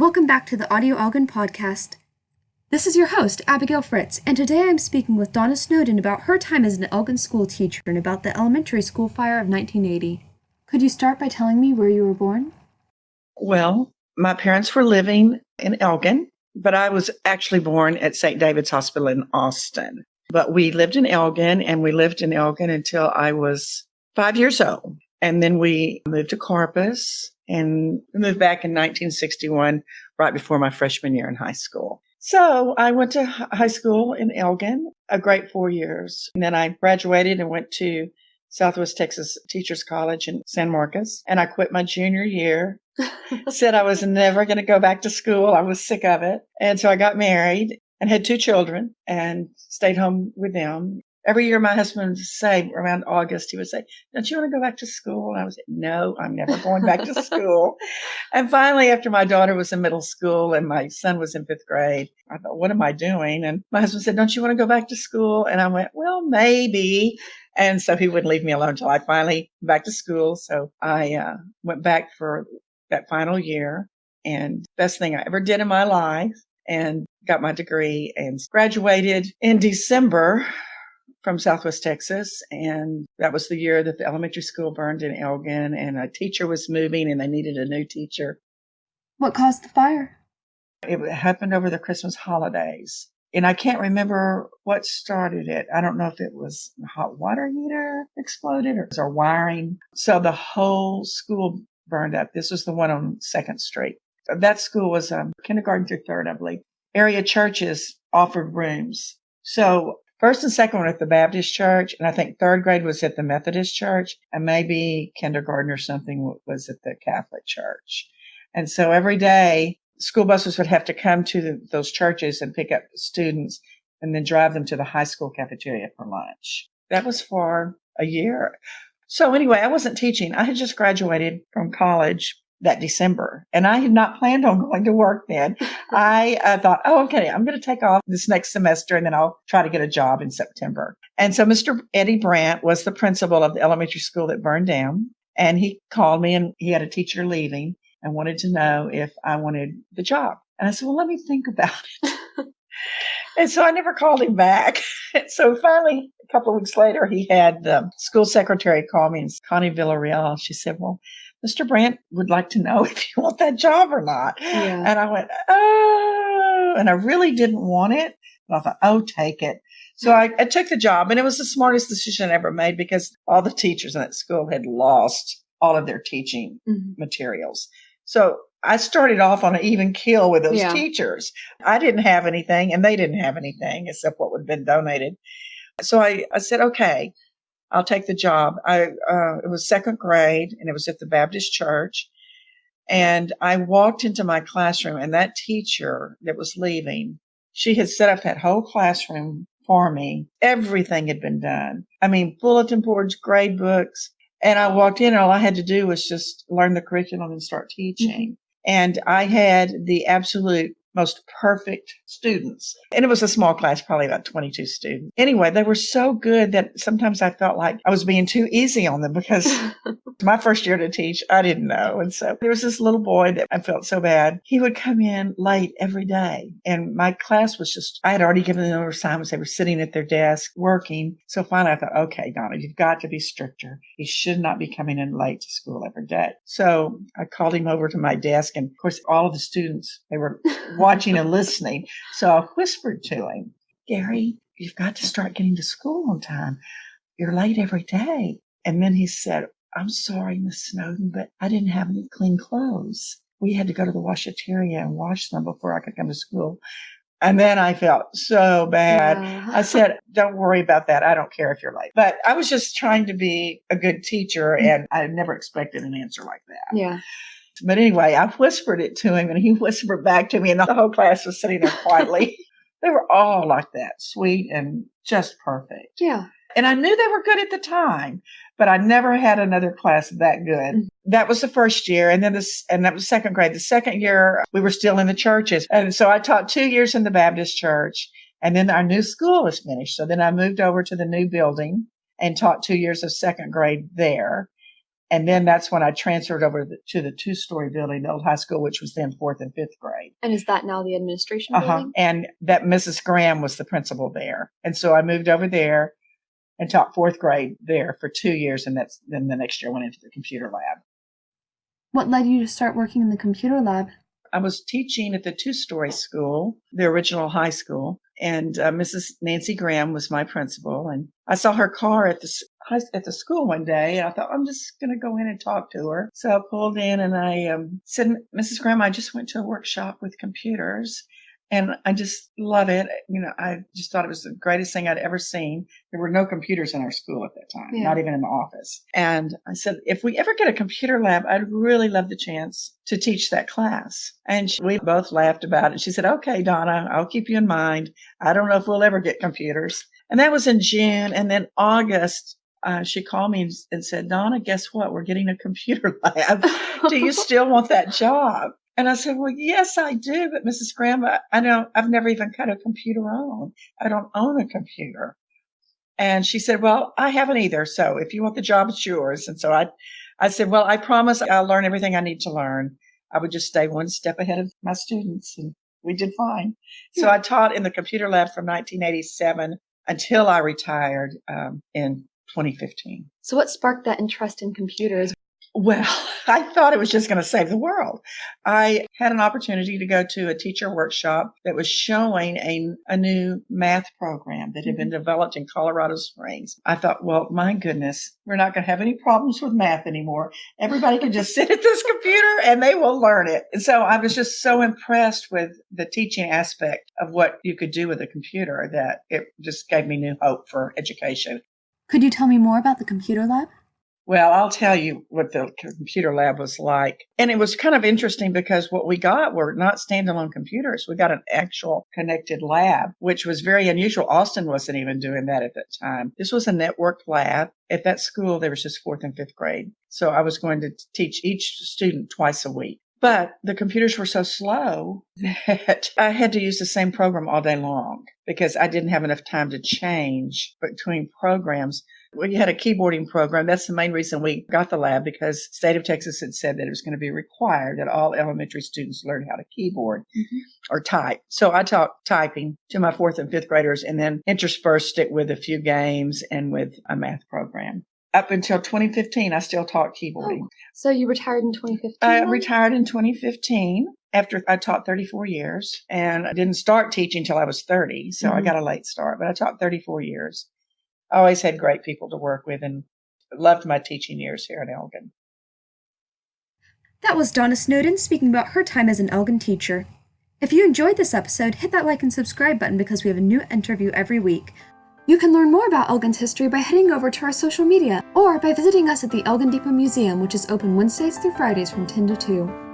welcome back to the Audio Elgin podcast. This is your host, Abigail Fritz, and today I'm speaking with Donna Snowden about her time as an Elgin school teacher and about the elementary school fire of 1980. Could you start by telling me where you were born? Well, my parents were living in Elgin, but I was actually born at St. David's Hospital in Austin. But we lived in Elgin, and we lived in Elgin until I was 5 years old. And then we moved to Corpus and moved back in 1961, right before my freshman year in high school. So I went to high school in Elgin, a great 4 years. And then I graduated and went to Southwest Texas Teachers College in San Marcos. And I quit my junior year, said I was never going to go back to school. I was sick of it. And so I got married and had 2 children and stayed home with them. Every year my husband would say, around August, he would say, "Don't you want to go back to school?" And I would say, "No, I'm never going back to school." And finally, after my daughter was in middle school and my son was in 5th grade, I thought, what am I doing? And my husband said, "Don't you want to go back to school?" And I went, "Well, maybe." And so he wouldn't leave me alone until I finally went back to school. So I went back for that final year, and best thing I ever did in my life, and got my degree and graduated in December from Southwest Texas. And that was the year that the elementary school burned in Elgin, and a teacher was moving and they needed a new teacher. What caused the fire? It happened over the Christmas holidays. And I can't remember what started it. I don't know if it was a hot water heater exploded or it was our wiring. So the whole school burned up. This was the one on 2nd Street. That school was kindergarten through 3rd, I believe. Area churches offered rooms. So 1st and 2nd were at the Baptist church, and I think 3rd grade was at the Methodist church, and maybe kindergarten or something was at the Catholic church. And so every day, school buses would have to come to those churches and pick up students and then drive them to the high school cafeteria for lunch. That was for a year. So anyway, I wasn't teaching. I had just graduated from college that December, and I had not planned on going to work then. I thought, okay, I'm going to take off this next semester and then I'll try to get a job in September. And so Mr. Eddie Brandt was the principal of the elementary school that burned down. And he called me, and he had a teacher leaving and wanted to know if I wanted the job. And I said, well, let me think about it. And so I never called him back. So finally, a couple of weeks later, he had the school secretary call me, and Connie Villarreal. She said, well, Mr. Brandt would like to know if you want that job or not. Yeah. And I went, oh, and I really didn't want it. But I thought, oh, take it. So I took the job, and it was the smartest decision I ever made because all the teachers in that school had lost all of their teaching materials. So I started off on an even keel with those teachers. I didn't have anything, and they didn't have anything except what would have been donated. So I said, okay, I'll take the job. It was 2nd grade, and it was at the Baptist church. And I walked into my classroom, and that teacher that was leaving, she had set up that whole classroom for me. Everything had been done. I mean, bulletin boards, grade books. And I walked in, and all I had to do was just learn the curriculum and start teaching. And I had the absolute most perfect students. And it was a small class, probably about 22 students. Anyway, they were so good that sometimes I felt like I was being too easy on them because my first year to teach, I didn't know. And so there was this little boy that I felt so bad. He would come in late every day. And my class was just, I had already given them assignments. They were sitting at their desk working. So finally I thought, okay, Donna, you've got to be stricter. He should not be coming in late to school every day. So I called him over to my desk. And of course, all of the students, they were watching and listening. So I whispered to him, Gary, you've got to start getting to school on time. You're late every day. And then he said, I'm sorry, Miss Snowden, but I didn't have any clean clothes. We had to go to the washateria and wash them before I could come to school. And then I felt so bad. Yeah. I said, don't worry about that. I don't care if you're late. But I was just trying to be a good teacher, and I never expected an answer like that. Yeah. But anyway, I whispered it to him, and he whispered back to me, and the whole class was sitting there quietly. They were all like that, sweet and just perfect. Yeah. And I knew they were good at the time, but I never had another class that good. Mm-hmm. That was the first year. And then and that was 2nd grade. The 2nd year, we were still in the churches. And so I taught 2 years in the Baptist church, and then our new school was finished. So then I moved over to the new building and taught 2 years of 2nd grade there. And then that's when I transferred over to the two-story building, the old high school, which was then 4th and 5th grade. And is that now the administration building? And that Mrs. Graham was the principal there. And so I moved over there and taught 4th grade there for 2 years. And then the next year I went into the computer lab. What led you to start working in the computer lab? I was teaching at the two-story school, the original high school, and Mrs. Nancy Graham was my principal. And I saw her car at the school one day, and I thought, I'm just going to go in and talk to her. So I pulled in and I said, Mrs. Graham, I just went to a workshop with computers, and I just love it. I just thought it was the greatest thing I'd ever seen. There were no computers in our school at that time, not even in the office. And I said, if we ever get a computer lab, I'd really love the chance to teach that class. And we both laughed about it. She said, okay, Donna, I'll keep you in mind. I don't know if we'll ever get computers. And that was in June. And then August, she called me and said, Donna, guess what? We're getting a computer lab. Do you still want that job? And I said, well, yes, I do. But Mrs. Graham, I know I've never even cut a computer on. I don't own a computer. And she said, well, I haven't either. So if you want the job, it's yours. And so I said, well, I promise I'll learn everything I need to learn. I would just stay one step ahead of my students. And we did fine. So I taught in the computer lab from 1987 until I retired in 2015. So what sparked that interest in computers? Well, I thought it was just going to save the world. I had an opportunity to go to a teacher workshop that was showing a new math program that had been developed in Colorado Springs. I thought, well, my goodness, we're not going to have any problems with math anymore. Everybody can just sit at this computer and they will learn it. And so I was just so impressed with the teaching aspect of what you could do with a computer that it just gave me new hope for education. Could you tell me more about the computer lab? Well, I'll tell you what the computer lab was like. And it was kind of interesting because what we got were not standalone computers. We got an actual connected lab, which was very unusual. Austin wasn't even doing that at that time. This was a networked lab. At that school, there was just 4th and 5th grade. So I was going to teach each student twice a week. But the computers were so slow that I had to use the same program all day long because I didn't have enough time to change between programs. We had a keyboarding program. That's the main reason we got the lab, because the state of Texas had said that it was going to be required that all elementary students learn how to keyboard or type. So I taught typing to my 4th and 5th graders and then interspersed it with a few games and with a math program. Up until 2015, I still taught keyboarding. Oh, so you retired in 2015? I retired in 2015 after I taught 34 years. And I didn't start teaching until I was 30, so I got a late start. But I taught 34 years. I always had great people to work with and loved my teaching years here in Elgin. That was Donna Snowden speaking about her time as an Elgin teacher. If you enjoyed this episode, hit that like and subscribe button because we have a new interview every week. You can learn more about Elgin's history by heading over to our social media or by visiting us at the Elgin Depot Museum, which is open Wednesdays through Fridays from 10 to 2.